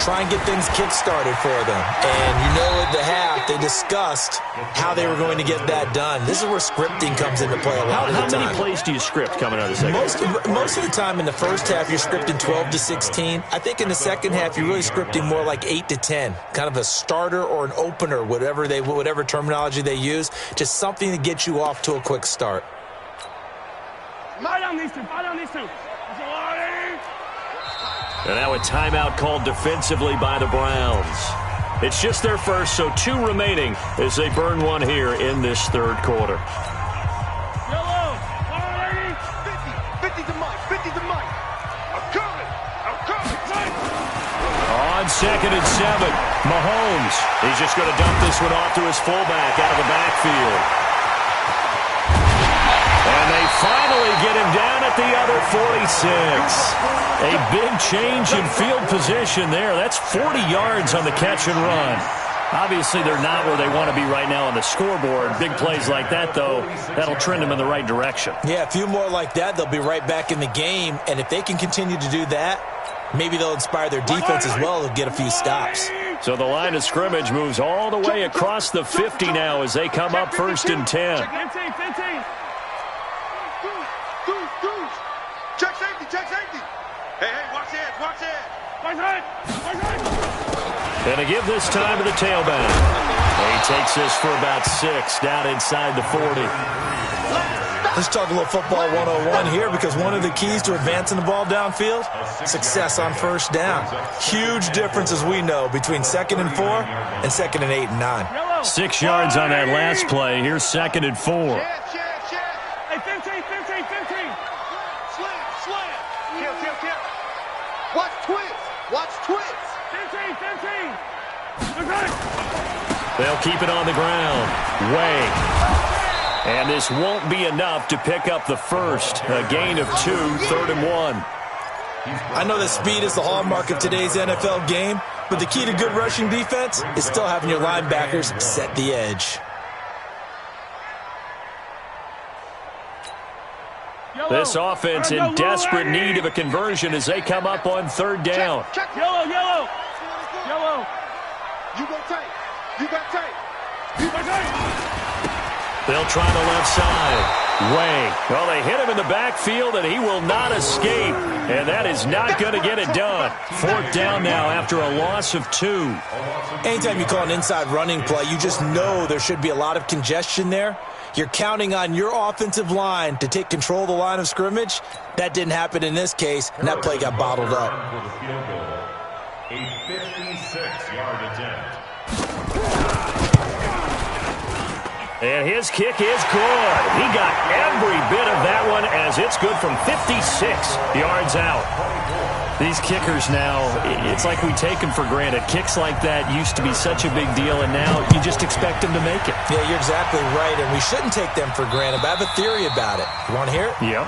Try and get things kick-started for them. And you know at the half, they discussed how they were going to get that done. This is where scripting comes into play a lot of the time. How many plays do you script coming out of the second? Most of the time in the first half, you're scripting 12 to 16. I think in the second half, you're really scripting more like 8 to 10. Kind of a starter or an opener, whatever terminology they use. Just something to get you off to a quick start. Fire down these two. And now a timeout called defensively by the Browns. It's just their first, so 2 remaining as they burn one here in this third quarter. Yellow. 50 to Mike. 50 to Mike. I'm coming. On 2nd and 7, Mahomes. He's just going to dump this one off to his fullback out of the backfield. And they finally get him down at the other 46. A big change in field position there. That's 40 yards on the catch and run. Obviously, they're not where they want to be right now on the scoreboard. Big plays like that, though, that'll trend them in the right direction. Yeah, a few more like that, they'll be right back in the game. And if they can continue to do that, maybe they'll inspire their defense as well to get a few stops. So the line of scrimmage moves all the way across the 50 now as they come up 1st and 10. 15. Check safety. Hey, watch it. And a give this time to the tailback. He takes this for about 6 down inside the 40. Let's talk a little football 101 here, because one of the keys to advancing the ball downfield, success on first down. Huge difference, as we know, between 2nd and 4 and 2nd and 8 and 9. 6 yards on that last play. Here's 2nd and 4. Hey, 15. Kill. Watch twist. 15. They'll keep it on the ground. Way. And this won't be enough to pick up the first. A gain of 2, 3rd and 1. I know that speed is the hallmark of today's NFL game, but the key to good rushing defense is still having your linebackers set the edge. This offense in desperate need of a conversion as they come up on 3rd down. Yellow. You got tape. They'll try the left side. Way. Well, they hit him in the backfield, and he will not escape. And that is not going to get it done. 4th down now after a loss of 2. Anytime you call an inside running play, you just know there should be a lot of congestion there. You're counting on your offensive line to take control of the line of scrimmage. That didn't happen in this case, and that play got bottled up. A 56-yard attempt. And his kick is good. He got every bit of that one as it's good from 56 yards out. These kickers now, it's like we take them for granted. Kicks like that used to be such a big deal, and now you just expect them to make it. Yeah, you're exactly right, and we shouldn't take them for granted, but I have a theory about it. You want to hear it? Yep.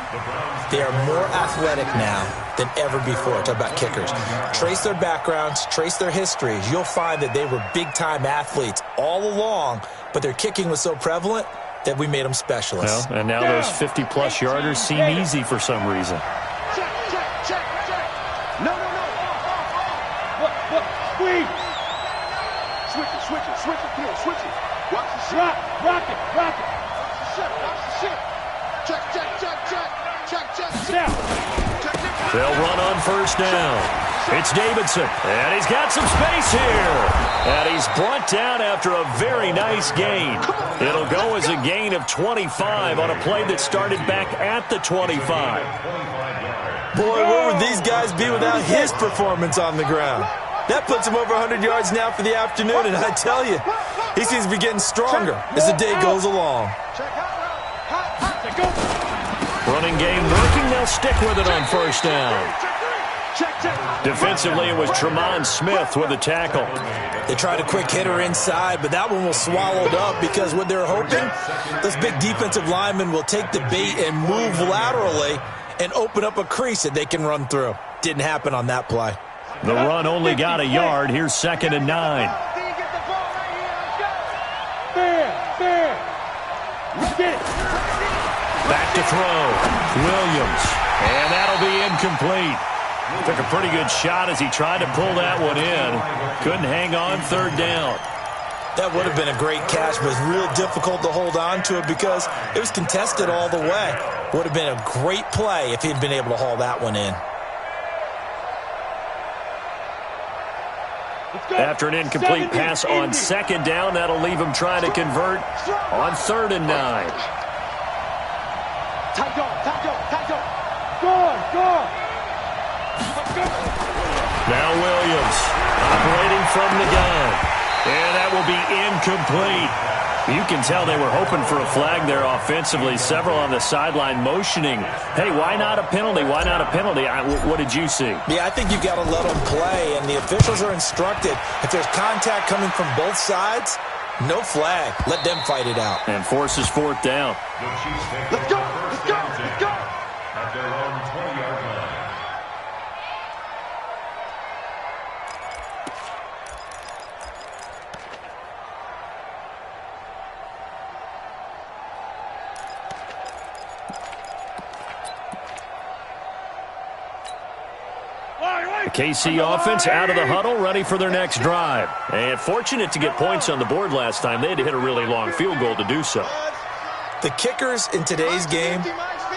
They are more athletic now than ever before. Talk about kickers. Trace their backgrounds, trace their histories. You'll find that they were big-time athletes all along, but their kicking was so prevalent that we made them specialists. Well, and now those 50-plus yarders seem easy for some reason. switch it. Come on, switch it. Watch the shit. Rock it. Watch the shit. Watch the shit. Check. They'll run on first down. It's Davidson, and he's got some space here. And he's brought down after a very nice gain. It'll go as a gain of 25 on a play that started back at the 25. Boy, where would these guys be without his performance on the ground? That puts him over 100 yards now for the afternoon, and I tell you, he seems to be getting stronger as the day goes along. Running game working, they'll stick with it on first down. Defensively, it was Tremont Smith with a tackle. They tried a quick hitter inside, but that one was swallowed up because what they're hoping, those big defensive linemen will take the bait and move laterally and open up a crease that they can run through. Didn't happen on that play. The run only got a yard. Here's 2nd and 9. Back to throw. Williams. And that'll be incomplete. Took a pretty good shot as he tried to pull that one in. Couldn't hang on 3rd down. That would have been a great catch, but it's real difficult to hold on to it because it was contested all the way. Would have been a great play if he'd been able to haul that one in. After an incomplete pass on 2nd down, that'll leave him trying to convert on 3rd and 9. Now Williams operating from the gun. And that will be incomplete. You can tell they were hoping for a flag there offensively. Several on the sideline motioning, hey, why not a penalty? Why not a penalty? What did you see? Yeah, I think you've got to let them play, and the officials are instructed. If there's contact coming from both sides, no flag. Let them fight it out. And forces 4th down. Let's go. At their own 20-yard line. KC offense out of the huddle, ready for their next drive. And fortunate to get points on the board last time. They had to hit a really long field goal to do so. The kickers in today's game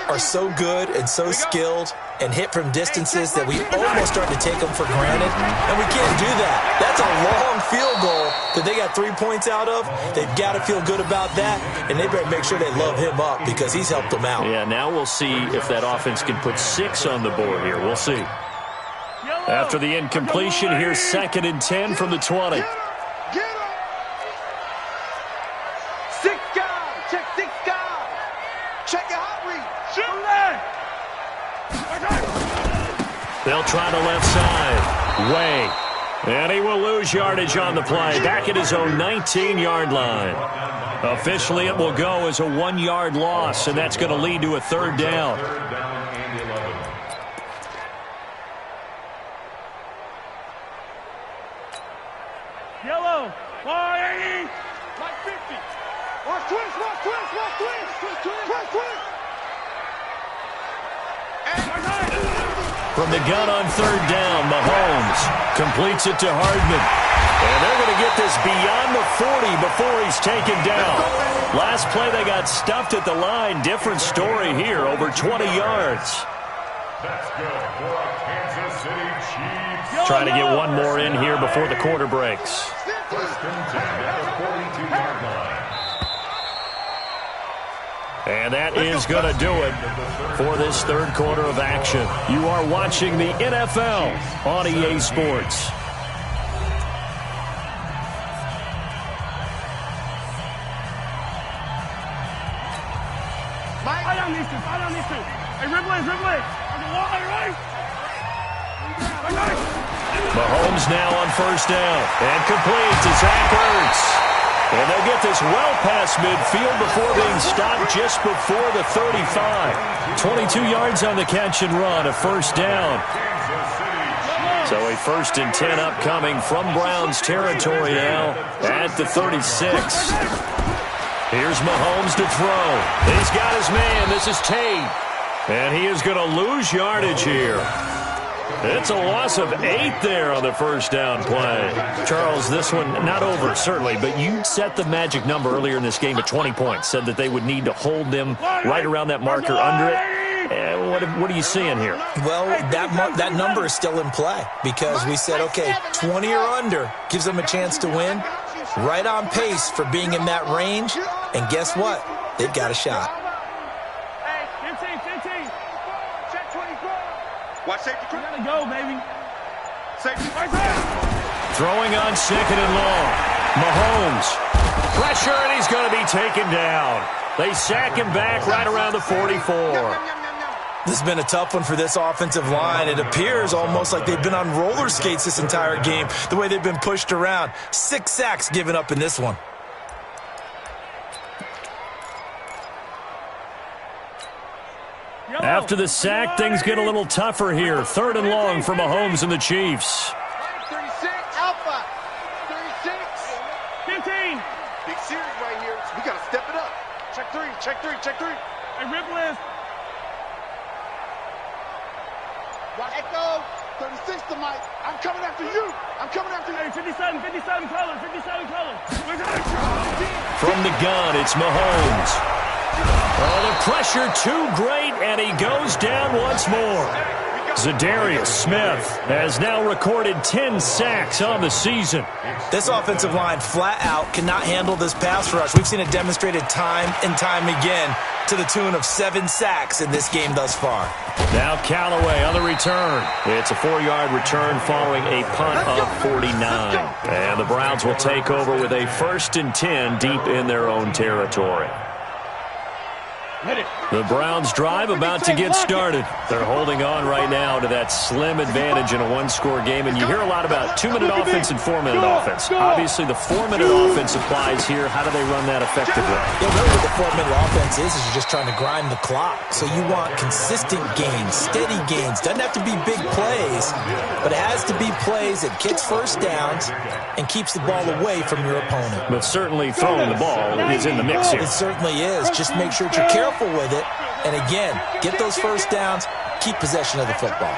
are so good and so skilled and hit from distances that we almost start to take them for granted, and we can't do that. That's a long field goal that they got 3 points out of. They've got to feel good about that, and they better make sure they love him up because he's helped them out. Yeah, now we'll see if that offense can put 6 on the board here. We'll see. After the incompletion, here's 2nd and 10 from the 20. Get him. 6 guys. Check 6 guys. Check your hot read. Shoot that. They'll try the left side. Way. And he will lose yardage on the play. Back at his own 19-yard line. Officially, it will go as a 1-yard loss, and that's going to lead to a 3rd down. Yellow. 480. Like 50. Watch twist. From the gun on 3rd down, Mahomes completes it to Hardman. And they're going to get this beyond the 40 before he's taken down. Last play, they got stuffed at the line. Different story here, over 20 yards. That's good for a Kansas City Chiefs. Trying to get one more in here before the quarter breaks. 1st and 10 at the 42-yard line. And that is going to do it for this 3rd quarter of action. You are watching the NFL on EA Sports. Fight on these two. Hey, Ripley. On the wall, right? Mahomes now on 1st down and complete to Zach Ertz. And they'll get this well past midfield before being stopped just before the 35. 22 yards on the catch and run, a 1st down. So a 1st and 10 upcoming from Browns territory now at the 36. Here's Mahomes to throw. He's got his man. This is Tate. And he is going to lose yardage here. It's a loss of 8 there on the first down play. Charles, this one not over, certainly, but you set the magic number earlier in this game at 20 points, said that they would need to hold them right around that marker under it. What are you seeing here? Well, that number is still in play because we said, okay, 20 or under gives them a chance to win. Right on pace for being in that range. And guess what? They've got a shot. Hey, 15. Check 24. Watch safety. You gotta go, baby. Safety. Right there. Throwing on 2nd and long. Mahomes. Pressure, and he's going to be taken down. They sack him back right around the 44. This has been a tough one for this offensive line. It appears almost like they've been on roller skates this entire game, the way they've been pushed around. 6 sacks given up in this one. After the sack, things get a little tougher here. 3rd and long for Mahomes and the Chiefs. 36. Alpha. 36. 15. Big series right here. So we got to step it up. Check 3. Hey, rip list. Watch Echo. 36 to Mike. I'm coming after you. Hey, 57 colors. From the gun, it's Mahomes. Oh, the pressure too great, and he goes down once more. Zadarius Smith has now recorded 10 sacks on the season. This offensive line flat out cannot handle this pass rush. We've seen it demonstrated time and time again to the tune of 7 sacks in this game thus far. Now Callaway on the return. It's a 4-yard return following a punt of 49. And the Browns will take over with a 1st and 10 deep in their own territory. The Browns drive about to get started. They're holding on right now to that slim advantage in a 1-score game, and you hear a lot about 2-minute offense and 4-minute offense. Obviously, the 4-minute offense applies here. How do they run that effectively? Yeah, really what the 4-minute offense is you're just trying to grind the clock. So you want consistent gains, steady gains. Doesn't have to be big plays, but it has to be plays that gets first downs and keeps the ball away from your opponent. But certainly throwing the ball is in the mix here. It certainly is. Just make sure that you're careful with it. And again, get those first downs, keep possession of the football.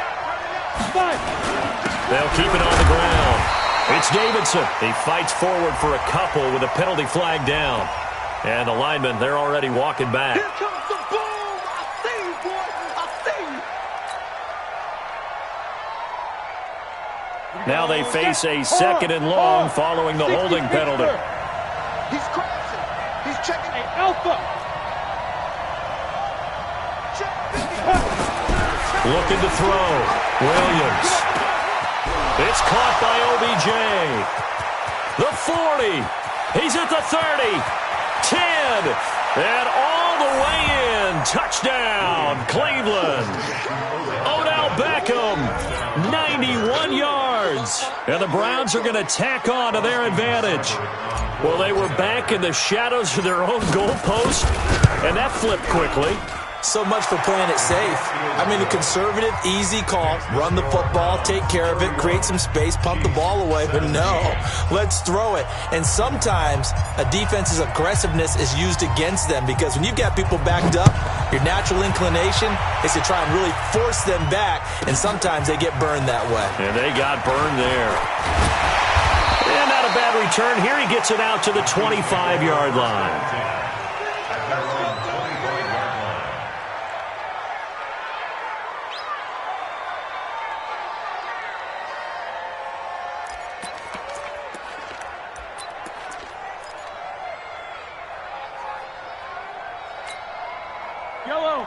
They'll keep it on the ground. It's Davidson. He fights forward for a couple with a penalty flag down. And the linemen, they're already walking back. Here comes the boom. I see you, boy. I see you. Now they face a 2nd and long following the holding penalty. He's crashing. He's checking. Hey, Alpha. Looking to throw. Williams. It's caught by OBJ. The 40. He's at the 30. 10. And all the way in. Touchdown, Cleveland. Odell Beckham. 91 yards. And the Browns are going to tack on to their advantage. Well, they were back in the shadows of their own goalpost, and that flipped quickly. So much for playing it safe. I mean, a conservative, easy call. Run the football, take care of it, create some space, pump the ball away. But no, let's throw it. And sometimes a defense's aggressiveness is used against them because when you've got people backed up, your natural inclination is to try and really force them back. And sometimes they get burned that way. And they got burned there. And not a bad return. Here he gets it out to the 25-yard line.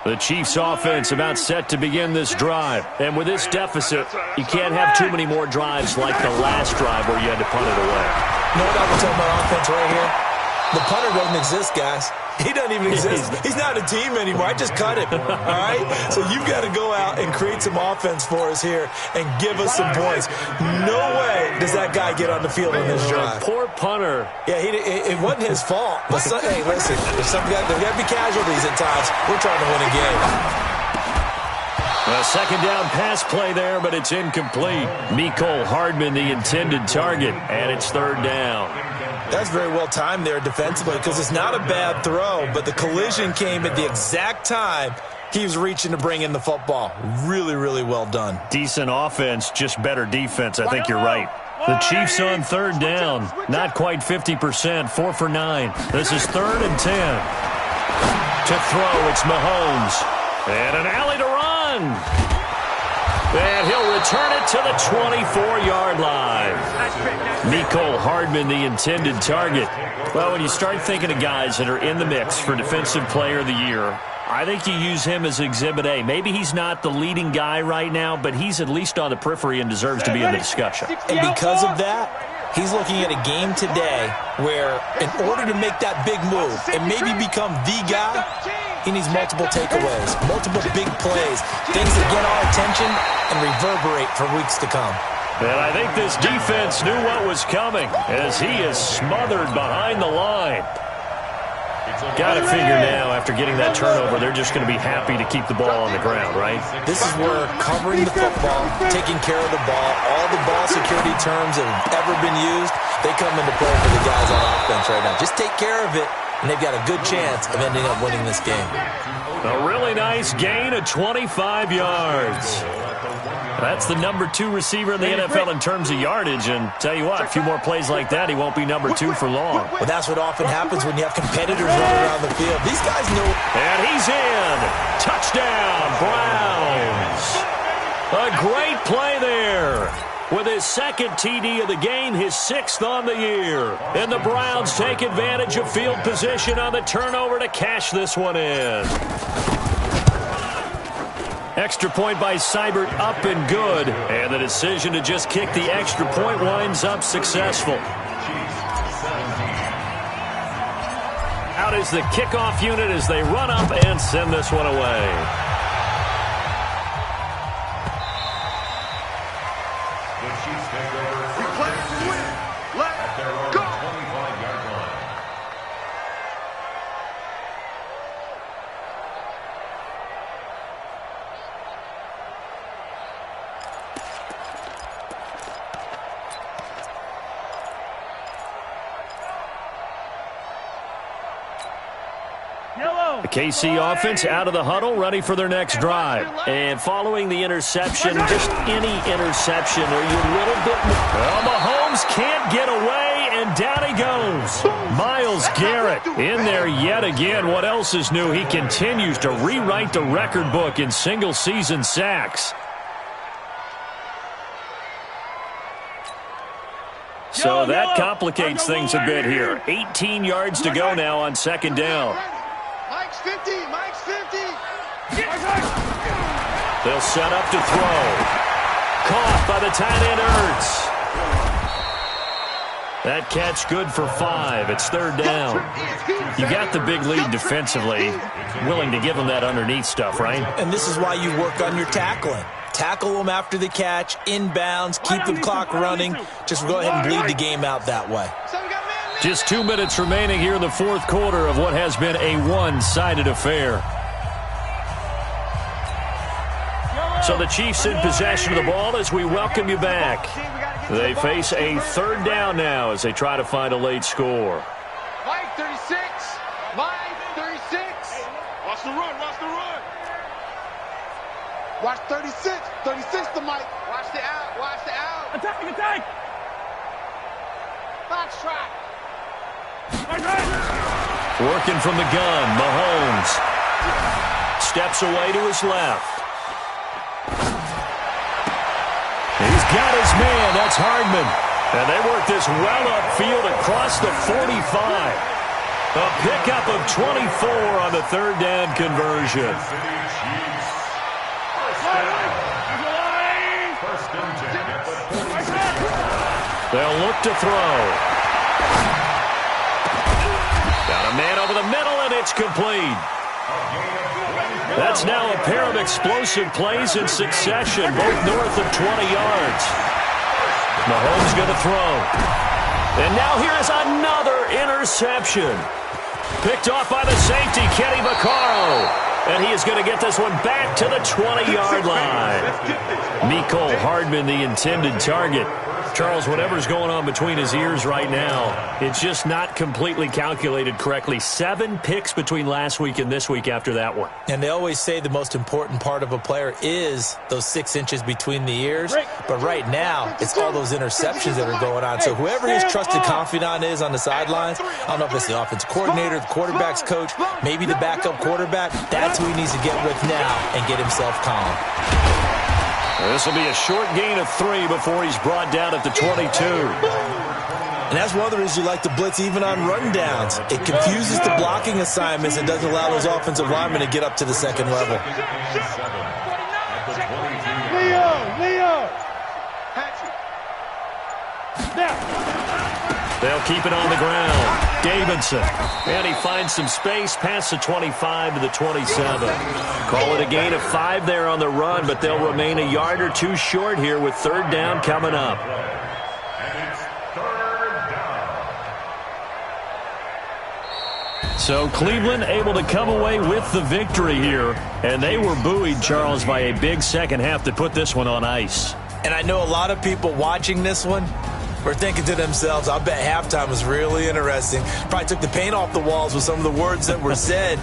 The Chiefs' offense about set to begin this drive. And with this deficit, you can't have too many more drives like the last drive where you had to punt it away. You know what I would tell my offense right here? The punter doesn't exist, guys. He doesn't even exist. He's not a team anymore. I just cut him, all right? So you've got to go out and create some offense for us here and give us some points. No way does that guy get on the field on this drive. Poor punter. Yeah, it wasn't his fault. But hey, listen, there's got to be casualties at times. We're trying to win a game. A 2nd down pass play there, but it's incomplete. Mecole Hardman, the intended target, and it's 3rd down. That's very well timed there defensively because it's not a bad throw, but the collision came at the exact time he was reaching to bring in the football. Really, really well done. Decent offense, just better defense. I think you're right. The Chiefs on third down. Not quite 50%, 4 for 9. This is 3rd and 10. To throw, it's Mahomes. And an alley to run. And he'll return it to the 24-yard line. Mecole Hardman, the intended target. Well, when you start thinking of guys that are in the mix for Defensive Player of the Year, I think you use him as Exhibit A. Maybe he's not the leading guy right now, but he's at least on the periphery and deserves to be in the discussion. And because of that, he's looking at a game today where in order to make that big move and maybe become the guy, he needs multiple takeaways, multiple big plays, things that get our attention and reverberate for weeks to come. And I think this defense knew what was coming as he is smothered behind the line. Got to figure now, after getting that turnover, they're just going to be happy to keep the ball on the ground, right? This is where covering the football, taking care of the ball, all the ball security terms that have ever been used, they come into play for the guys on offense right now. Just take care of it, and they've got a good chance of ending up winning this game. A really nice gain of 25 yards. That's the number 2 receiver in the NFL in terms of yardage, and tell you what, a few more plays like that, he won't be number 2 for long. Well, that's what often happens when you have competitors running around the field. These guys know. And he's in. Touchdown, Browns. A great play there. With his 2nd TD of the game, his 6th on the year. And the Browns take advantage of field position on the turnover to cash this one in. Extra point by Seibert, up and good. And the decision to just kick the extra point winds up successful. Out is the kickoff unit as they run up and send this one away. The KC offense out of the huddle, ready for their next drive. And following the interception, just any interception, are you a little bit more? Well, Mahomes can't get away, and down he goes. Myles Garrett in there yet again. What else is new? He continues to rewrite the record book in single-season sacks. So that complicates things a bit here. 18 yards to go now on 2nd down. Mike's 50. Mike's 50. They'll set up to throw. Caught by the tight end, Ertz. That catch good for 5. It's 3rd down. You got the big lead defensively. Willing to give them that underneath stuff, right? And this is why you work on your tackling. Tackle them after the catch, inbounds, keep the clock running. Just go ahead and bleed the game out that way. Just 2 minutes remaining here in the 4th quarter of what has been a one-sided affair. So the Chiefs in possession of the ball as we welcome you back. They face a 3rd down now as they try to find a late score. Mike 36. Mike 36. Watch the run. Watch the run. Watch 36. 36 to Mike. Watch the out. Watch the out. Attack, attack. Box track. Working from the gun, Mahomes. Steps away to his left. He's got his man. That's Hardman. And they work this well upfield across the 45. A pickup of 24 on the 3rd down conversion. They'll look to throw. Got a man over the middle, and it's complete. That's now a pair of explosive plays in succession, both north of 20 yards. Mahomes going to throw. And now here is another interception. Picked off by the safety, Kenny Vaccaro. And he is going to get this one back to the 20-yard line. Mecole Hardman, the intended target. Charles, whatever's going on between his ears right now, it's just not completely calculated correctly. 7 picks between last week and this week after that one. And they always say the most important part of a player is those 6 inches between the ears. But right now, it's all those interceptions that are going on. So whoever his trusted confidant is on the sidelines, I don't know if it's the offensive coordinator, the quarterback's coach, maybe the backup quarterback, that's who he needs to get with now and get himself calm. This will be a short gain of 3 before he's brought down at the 22. And that's one of the reasons you like to blitz even on rundowns. It confuses the blocking assignments and doesn't allow those offensive linemen to get up to the second level. Leo! They'll keep it on the ground. Davidson. And he finds some space past the 25 to the 27. Call it a gain of 5 there on the run, but they'll remain a yard or 2 short here with 3rd down coming up. And it's 3rd down. So Cleveland able to come away with the victory here. And they were buoyed, Charles, by a big second half to put this one on ice. And I know a lot of people watching this one were thinking to themselves, I bet halftime was really interesting. Probably took the paint off the walls with some of the words that were said.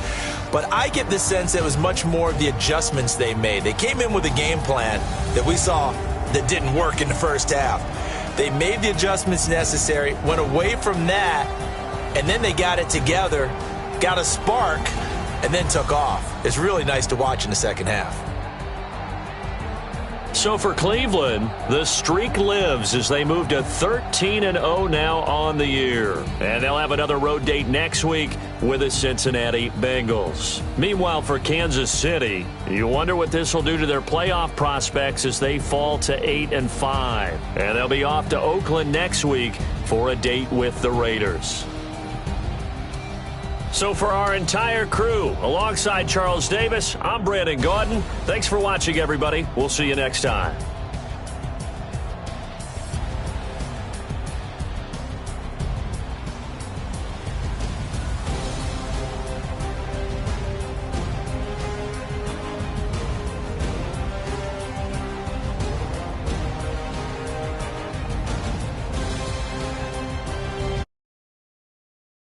But I get the sense it was much more of the adjustments they made. They came in with a game plan that we saw that didn't work in the first half. They made the adjustments necessary, went away from that, and then they got it together, got a spark, and then took off. It's really nice to watch in the second half. So for Cleveland, the streak lives as they move to 13-0 now on the year. And they'll have another road date next week with the Cincinnati Bengals. Meanwhile, for Kansas City, you wonder what this will do to their playoff prospects as they fall to 8-5. And they'll be off to Oakland next week for a date with the Raiders. So for our entire crew, alongside Charles Davis, I'm Brandon Gaudin. Thanks for watching, everybody. We'll see you next time.